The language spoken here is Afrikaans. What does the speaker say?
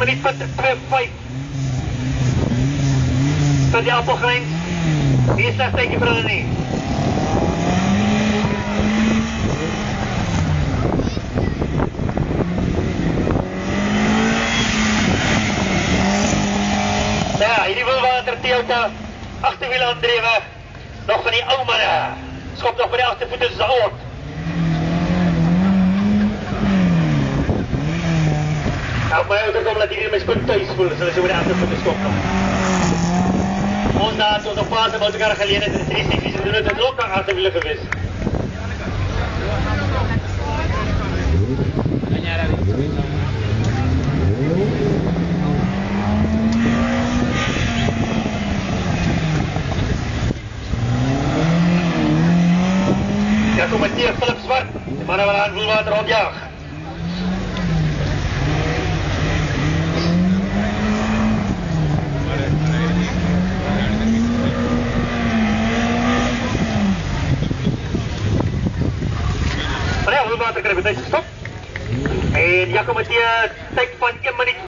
minuut punt 2.5 vir die appelgrens. Nie slegs tydjie vir hulle nie. Ja, hierdie Wilwater Toyota, agterwiel aandrewe, nog van die ou manne. Skop nog by die agtervoete soos 'n oort. Nou, my ouder kom laat hierdie my skoon thuis voel, so hulle so by die agtervoete skop. Ons daar tot op paas about elkaar gelede het in 3 secties en doen het in ook agterwiele gewees. Ja, kom met hier, Philip Swart, die manne wat aan Wilwater rondjaag. Maar ja, Wilwater krijg het uit gestop. En Jaco Mathieu, tyd van 1 minuut